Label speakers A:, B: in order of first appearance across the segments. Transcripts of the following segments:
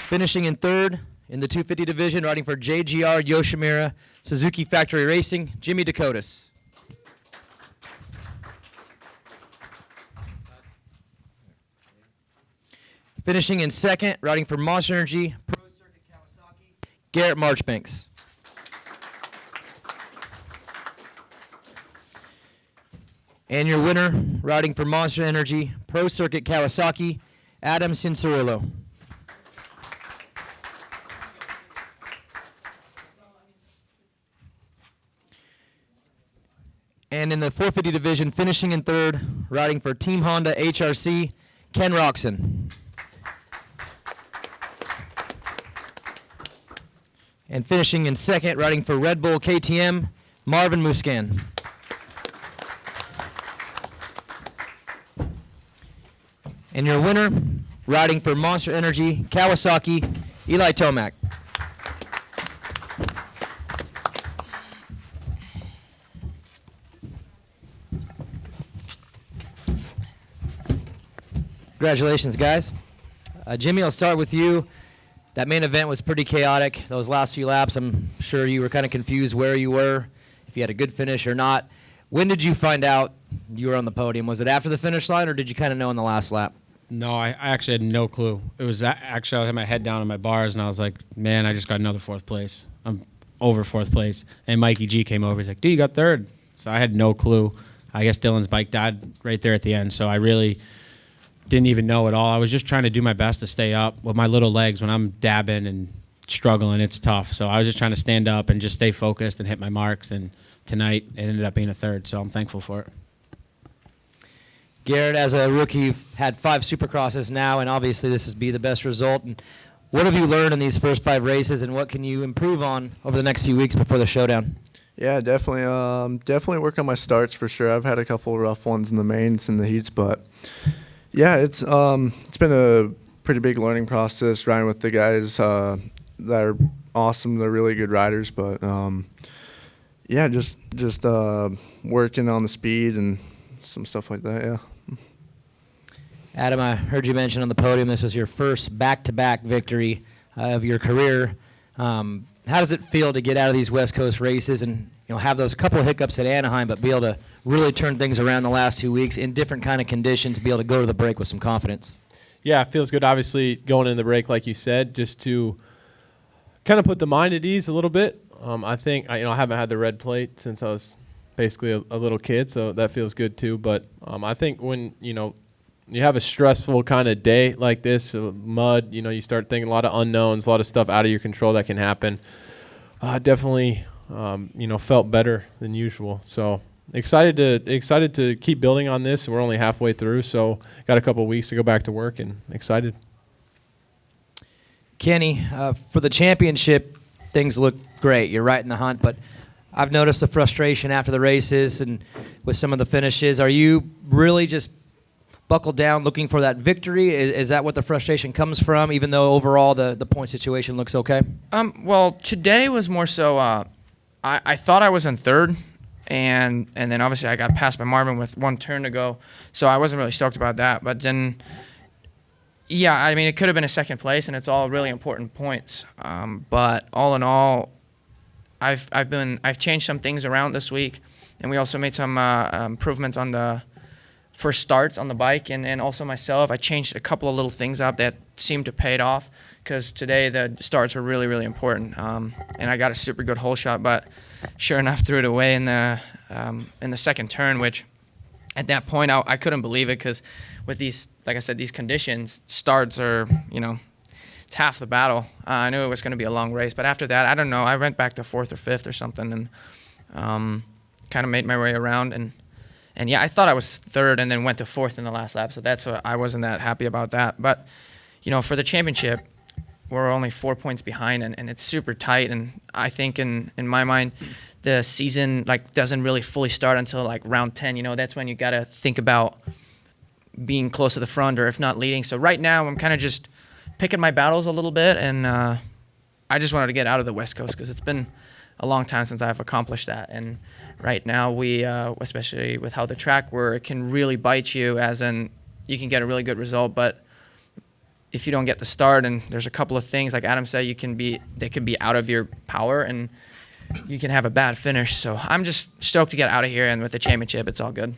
A: Finishing in third in the 250 division, riding for JGR Yoshimura Suzuki Factory Racing, Jimmy Dakotas. Finishing in second, riding for Monster Energy Pro Circuit Kawasaki, Garrett Marchbanks. And your winner, riding for Monster Energy Pro Circuit Kawasaki, Adam Cincerillo. And in the 450 division, finishing in third, riding for Team Honda HRC, Ken Roxon. And finishing in second, riding for Red Bull KTM, Marvin Muscan. And your winner, riding for Monster Energy Kawasaki, Eli Tomac. Congratulations, guys. Jimmy, I'll start with you. That main event was pretty chaotic. Those last few laps, I'm sure you were kind of confused where you were, if you had a good finish or not. When did you find out you were on the podium? Was it after the finish line, or did you kind of know in the last lap?
B: No, I actually had no clue. It was actually I had my head down on my bars, and I was like, man, I just got another fourth place. I'm over fourth place. And Mikey G came over. He's like, dude, you got third. So I had no clue. I guess Dylan's bike died right there at the end, so I really didn't even know at all. I was just trying to do my best to stay up with my little legs. When I'm dabbing and struggling, it's tough. So I was just trying to stand up and just stay focused and hit my marks. And tonight, it ended up being a third, so I'm thankful for it.
A: Garrett, as a rookie, you've had 5 Supercrosses now, and obviously this is be the best result. And what have you learned in these first 5 races, and what can you improve on over the next few weeks before the showdown?
C: Yeah, definitely. Definitely work on my starts for sure. I've had a couple of rough ones in the mains and the heats, but yeah, it's been a pretty big learning process riding with the guys that are awesome. They're really good riders, but yeah, just working on the speed and some stuff like that. Yeah.
A: Adam, I heard you mention on the podium this was your first back-to-back victory of your career. How does it feel to get out of these West Coast races and have those couple of hiccups at Anaheim, but be able to really turn things around the last 2 weeks in different kind of conditions, be able to go to the break with some confidence?
D: Yeah, it feels good, obviously, going in the break, like you said, just to kind of put the mind at ease a little bit. I think, I haven't had the red plate since I was basically a little kid, so that feels good too. But I think when, you have a stressful kind of day like this, mud, you start thinking a lot of unknowns, a lot of stuff out of your control that can happen. Definitely, felt better than usual. So excited to keep building on this. We're only halfway through, so got a couple of weeks to go back to work and excited.
A: Kenny, for the championship, things look great. You're right in the hunt, but I've noticed the frustration after the races and with some of the finishes. Are you really just buckled down looking for that victory? Is that what the frustration comes from, even though overall the point situation looks okay?
E: Well, today was more so I thought I was in third, and then obviously I got passed by Marvin with 1 turn to go, so I wasn't really stoked about that. But then, yeah, I mean, it could have been a second place, and it's all really important points. But all in all, I've changed some things around this week, and we also made some improvements on the first starts on the bike, and also myself. I changed a couple of little things up that seemed to pay it off, because today the starts were really, really important. And I got a super good hole shot, but sure enough threw it away in the second turn, which at that point I couldn't believe it, because with these, like I said, these conditions, starts are, it's half the battle. I knew it was going to be a long race, but after that, I don't know. I went back to 4th or 5th or something, and kind of made my way around. And yeah, I thought I was third, and then went to 4th in the last lap. So that's what I wasn't that happy about that. But for the championship, we're only 4 points behind, and it's super tight. And I think in my mind, the season doesn't really fully start until round 10. That's when you got to think about being close to the front, or if not leading. So right now, I'm kind of just picking my battles a little bit, and I just wanted to get out of the West Coast, because it's been a long time since I've accomplished that. And right now, we, especially with how the track works, it can really bite you, as in you can get a really good result, but if you don't get the start, and there's a couple of things like Adam said, they could be out of your power, and you can have a bad finish. So I'm just stoked to get out of here, and with the championship, it's all good.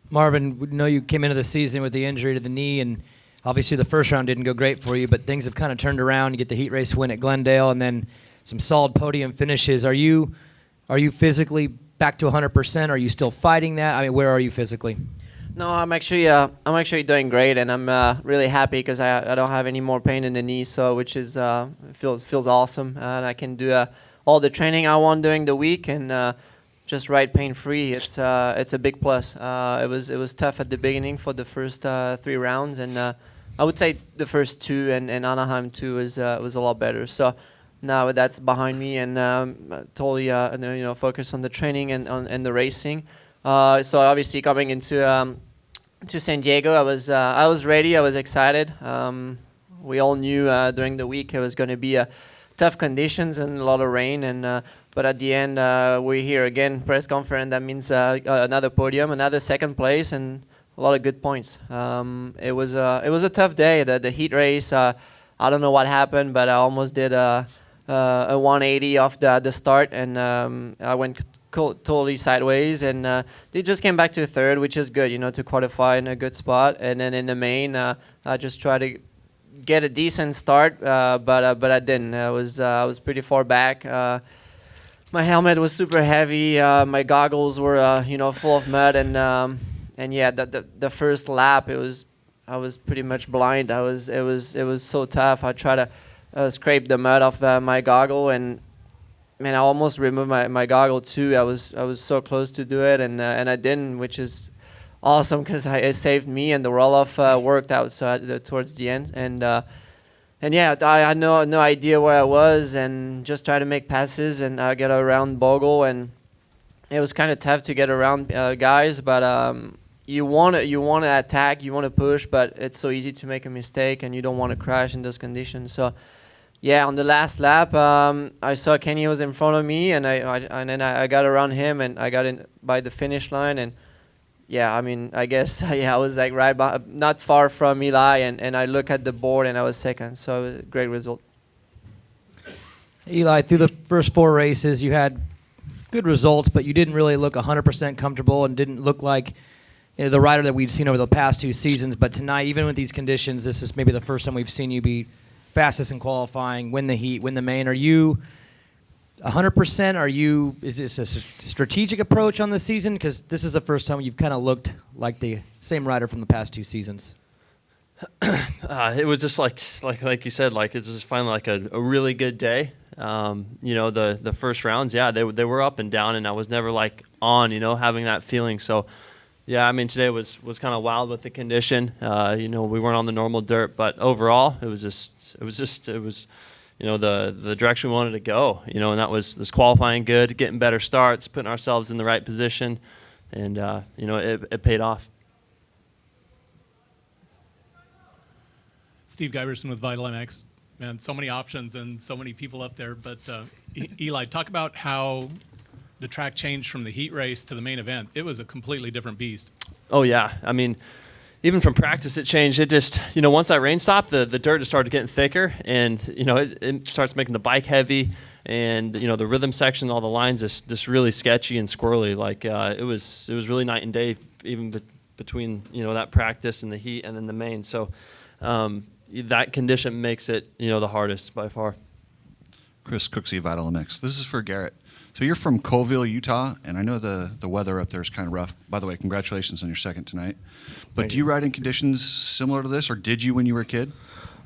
A: Marvin, we know you came into the season with the injury to the knee, and obviously the first round didn't go great for you, but things have kind of turned around. You get the heat race win at Glendale, and then some solid podium finishes. Are you physically back to 100%? Are you still fighting that? I mean, where are you physically?
F: No, I'm actually doing great, and I'm really happy because I don't have any more pain in the knee, so which is feels awesome, and I can do all the training I want during the week and just ride pain free. It's a big plus. It was tough at the beginning for the first 3 rounds, and I would say the first 2 and Anaheim 2 was a lot better. So now that's behind me, and totally focus on the training and the racing. So obviously coming into to San Diego, I was ready. I was excited. We all knew during the week it was going to be tough conditions and a lot of rain, and but at the end we're here again, press conference. That means another podium, another second place, and a lot of good points. It was a tough day. The heat race. I don't know what happened, but I almost did a 180 off the start, and I went totally sideways, and they just came back to third, which is good, to qualify in a good spot. And then in the main, I just tried to get a decent start, but I didn't. I was pretty far back. My helmet was super heavy. My goggles were full of mud, and yeah, the first lap I was pretty much blind. It was so tough. I tried to scrape the mud off my goggle, and man, I almost removed my goggle too. I was so close to do it, and I didn't, which is awesome because it saved me, and the roll-off worked out towards the end. And yeah, I had no idea where I was, and just try to make passes and get around Bogle, and it was kind of tough to get around guys, but you want to attack, you want to push, but it's so easy to make a mistake, and you don't want to crash in those conditions. So yeah, on the last lap, I saw Kenny was in front of me, and then I got around him, and I got in by the finish line, and yeah, I mean, I guess I was like right by, not far from Eli, and I look at the board, and I was second, so it was a great result.
A: Eli, through the first 4 races, you had good results, but you didn't really look 100% comfortable and didn't look like the rider that we've seen over the past 2 seasons. But tonight, even with these conditions, this is maybe the first time we've seen you be fastest in qualifying, win the heat, win the main. Are you 100%? Is this a strategic approach on the season? Because this is the first time you've kind of looked like the same rider from the past 2 seasons.
G: It was just like you said, like it's just finally like a really good day. The first rounds, yeah, they were up and down, and I was never like on, having that feeling. So yeah, I mean, today was kind of wild with the condition. We weren't on the normal dirt, but overall it was the direction we wanted to go, and that was this qualifying good, getting better starts, putting ourselves in the right position, and it paid off.
H: Steve Giberson with Vital MX. Man, so many options and so many people up there. But Eli, talk about how the track changed from the heat race to the main event. It was a completely different beast.
G: Oh yeah, I mean, even from practice it changed. It just, once that rain stopped, the dirt just started getting thicker, and it starts making the bike heavy, and the rhythm section, all the lines just really sketchy and squirrely. Like it was really night and day, even between that practice and the heat and then the main. So that condition makes it the hardest by far.
I: Chris Cooksey, Vital MX. This is for Garrett. So you're from Colville, Utah, and I know the weather up there is kind of rough. By the way, congratulations on your second tonight. But do you ride in conditions similar to this, or did you when you were a kid?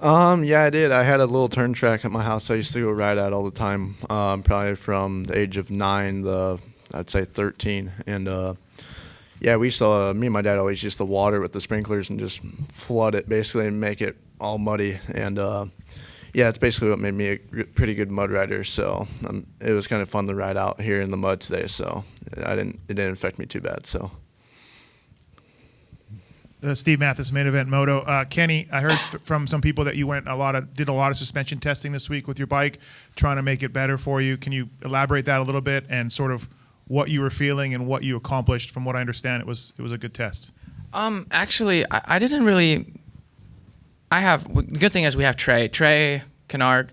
C: Yeah, I did. I had a little turn track at my house I used to go ride at all the time, probably from the age of 9 I'd say 13. And yeah, me and my dad always used to water with the sprinklers and just flood it basically and make it all muddy. And yeah, it's basically what made me a pretty good mud rider. So it was kind of fun to ride out here in the mud today. So it didn't affect me too bad. So.
J: Steve Mathis, Main Event Moto. Kenny, I heard from some people that you did a lot of suspension testing this week with your bike, trying to make it better for you. Can you elaborate that a little bit and sort of what you were feeling and what you accomplished? From what I understand, it was a good test.
E: Actually, I didn't really The good thing is we have Trey Kennard.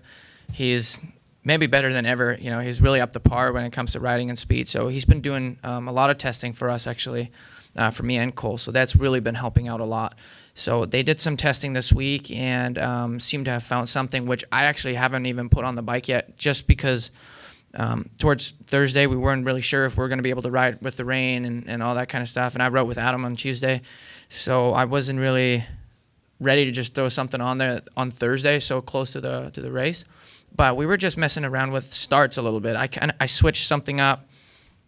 E: He's maybe better than ever. You know, he's really up to par when it comes to riding and speed. So he's been doing a lot of testing for us, actually, for me and Cole. So that's really been helping out a lot. So they did some testing this week and seem to have found something, which I actually haven't even put on the bike yet, just because towards Thursday we weren't really sure if we were going to be able to ride with the rain and all that kind of stuff. And I rode with Adam on Tuesday, so I wasn't really ready to just throw something on there on Thursday, so close to the race. But we were just messing around with starts a little bit. I switched something up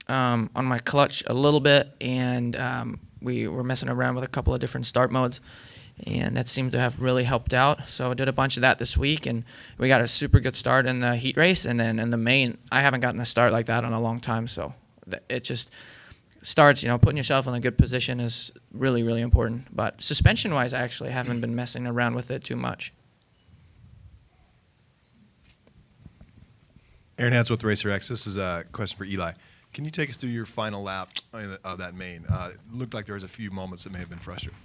E: on my clutch a little bit, and we were messing around with a couple of different start modes, and that seemed to have really helped out. So I did a bunch of that this week, and we got a super good start in the heat race. And then in the main, I haven't gotten a start like that in a long time, so it just starts, putting yourself in a good position is really, really important. But suspension-wise, I actually haven't been messing around with it too much.
K: Aaron Hans with Racer X. This is a question for Eli. Can you take us through your final lap of that main? It looked like there was a few moments that may have been frustrating.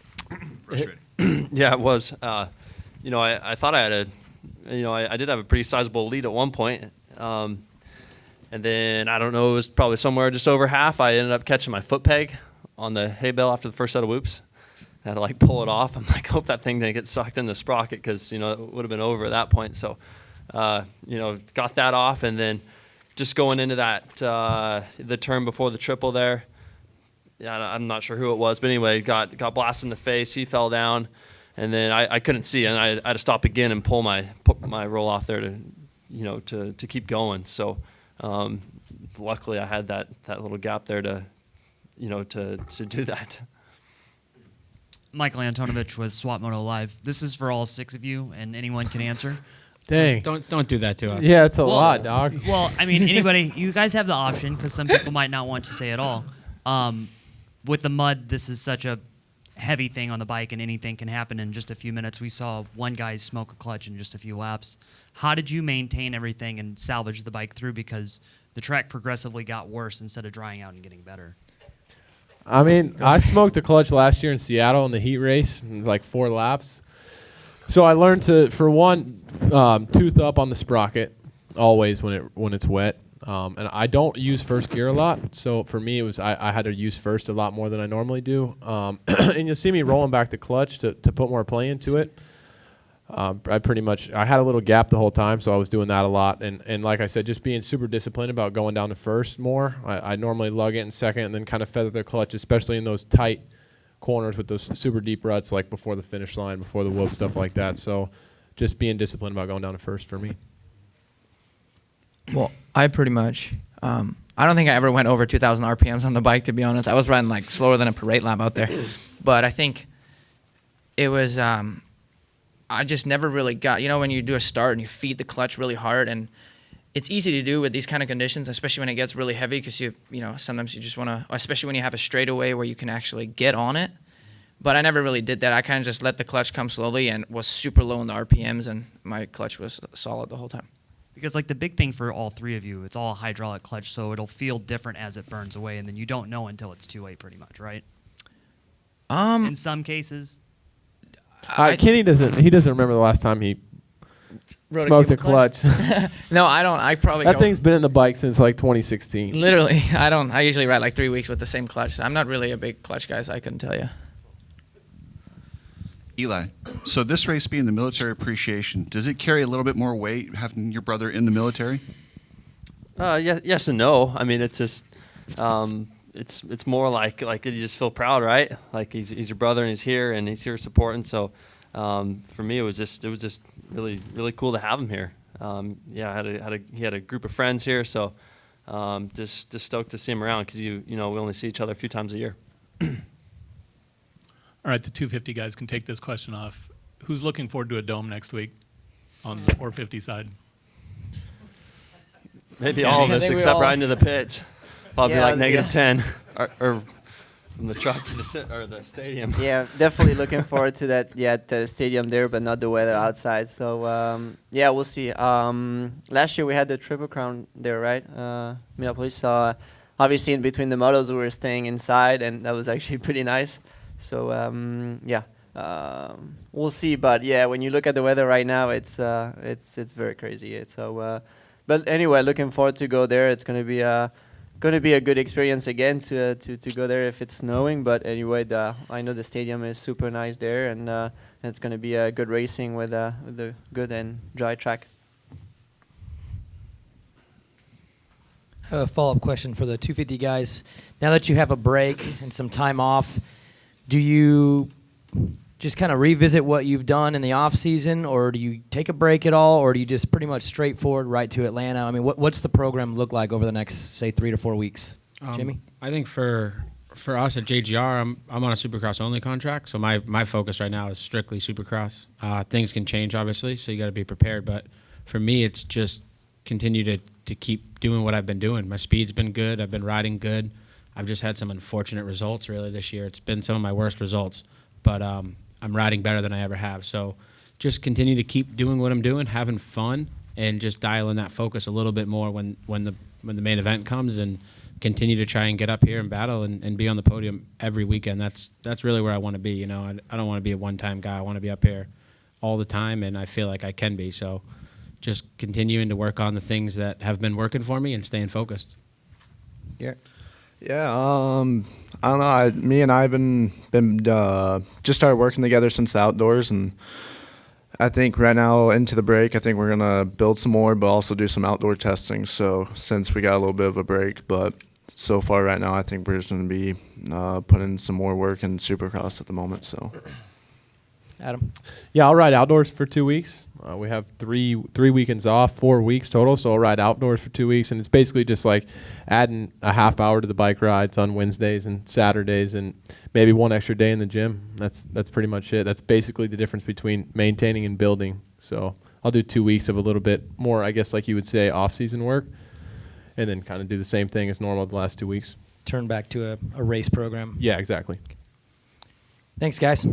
G: Yeah, it was. I thought I had I did have a pretty sizable lead at one point. And then, I don't know, it was probably somewhere just over half. I ended up catching my foot peg on the hay bale after the first set of whoops. I had to, pull it off. I'm like, hope that thing didn't get sucked in the sprocket because, it would have been over at that point. So, got that off. And then just going into that, the turn before the triple there, I'm not sure who it was. But anyway, got blasted in the face. He fell down. And then I couldn't see. And I had to stop again and pull my roll off there to keep going. So, luckily I had that little gap there to do that.
L: Michael Antonovich with Swap Moto Live. This is for all 6 of you, and anyone can answer.
B: Dang. Don't do that to us.
D: Yeah, it's a lot, dog.
L: Well, I mean, anybody, you guys have the option because some people might not want to say it all. With the mud, this is such a heavy thing on the bike, and anything can happen in just a few minutes. We saw one guy smoke a clutch in just a few laps. How did you maintain everything and salvage the bike through? Because the track progressively got worse instead of drying out and getting better.
D: I mean, I smoked a clutch last year in Seattle in the heat race, 4 laps. So I learned to, for one, tooth up on the sprocket always when it's wet. And I don't use first gear a lot, so for me it was I had to use first a lot more than I normally do. And you'll see me rolling back the clutch to put more play into it. I had a little gap the whole time, so I was doing that a lot. And like I said, just being super disciplined about going down to first more. I normally lug it in second and then kind of feather the clutch, especially in those tight corners with those super deep ruts, like before the finish line, before the whoop, stuff like that. So just being disciplined about going down to first for me.
E: Well, I pretty much, I don't think I ever went over 2,000 RPMs on the bike, to be honest. I was riding slower than a parade lap out there. But I think it was, I just never really got, when you do a start and you feed the clutch really hard, and it's easy to do with these kind of conditions, especially when it gets really heavy because sometimes you just want to, especially when you have a straightaway where you can actually get on it. But I never really did that. I kind of just let the clutch come slowly and was super low in the RPMs, and my clutch was solid the whole time.
L: Because the big thing for all 3 of you, it's all a hydraulic clutch, so it'll feel different as it burns away, and then you don't know until it's too late, pretty much, right? In some cases.
D: Kenny doesn't remember the last time he smoked a clutch.
E: No, I don't. I probably
D: that thing's been in the bike since 2016.
E: Literally, I don't. I usually ride 3 weeks with the same clutch. I'm not really a big clutch guy, so I couldn't tell you.
I: Eli, so this race being the military appreciation, does it carry a little bit more weight having your brother in the military?
G: Yes and no. I mean, it's just it's more like you just feel proud, right? Like he's your brother and he's here supporting. So for me, it was just really really cool to have him here. He had a group of friends here, so just stoked to see him around because we only see each other a few times a year.
H: All right, the 250 guys can take this question off. Who's looking forward to a dome next week on the 450 side?
G: Maybe all of us, except riding to the pits. Probably -10 or from the truck to the stadium.
F: Yeah, definitely looking forward to that. Yeah, to the stadium there, but not the weather outside. So we'll see. Last year we had the Triple Crown there, right? Minneapolis. So obviously in between the motos we were staying inside, and that was actually pretty nice. So we'll see. But yeah, when you look at the weather right now, it's very crazy. But anyway, looking forward to go there. It's gonna be a good experience again to go there if it's snowing. But anyway, I know the stadium is super nice there, and it's gonna be a good racing with a good and dry track.
A: I have a follow-up question for the 250 guys. Now that you have a break and some time off, do you just kind of revisit what you've done in the off season, or do you take a break at all, or do you just pretty much straightforward right to Atlanta? I mean, what's the program look like over the next, say, 3 to 4 weeks? Jimmy?
B: I think for us at JGR, I'm on a Supercross only contract, so my focus right now is strictly Supercross. Things can change, obviously, so you got to be prepared. But for me, it's just continue to keep doing what I've been doing. My speed's been good. I've been riding good. I've just had some unfortunate results really this year. It's been some of my worst results, but I'm riding better than I ever have. So just continue to keep doing what I'm doing, having fun, and just dial in that focus a little bit more when the main event comes, and continue to try and get up here and battle and be on the podium every weekend. That's really where I want to be. You know, I don't want to be a one-time guy. I want to be up here all the time, and I feel like I can be. So just continuing to work on the things that have been working for me and staying focused.
A: Garrett?
C: Yeah, I don't know. Me and Ivan been just started working together since the outdoors, and I think right now into the break, I think we're gonna build some more, but also do some outdoor testing. So since we got a little bit of a break, but so far right now, I think we're just gonna be putting some more work in Supercross at the moment. So,
A: Adam?
D: Yeah, I'll ride outdoors for 2 weeks. We have three weekends off, 4 weeks total. So I'll ride outdoors for 2 weeks, and it's basically just like adding a half hour to the bike rides on Wednesdays and Saturdays, and maybe one extra day in the gym. That's pretty much it. That's basically the difference between maintaining and building. So I'll do 2 weeks of a little bit more, I guess, like you would say, off-season work, and then kind of do the same thing as normal the last 2 weeks.
A: Turn back to a race program.
D: Yeah, exactly.
A: Thanks, guys.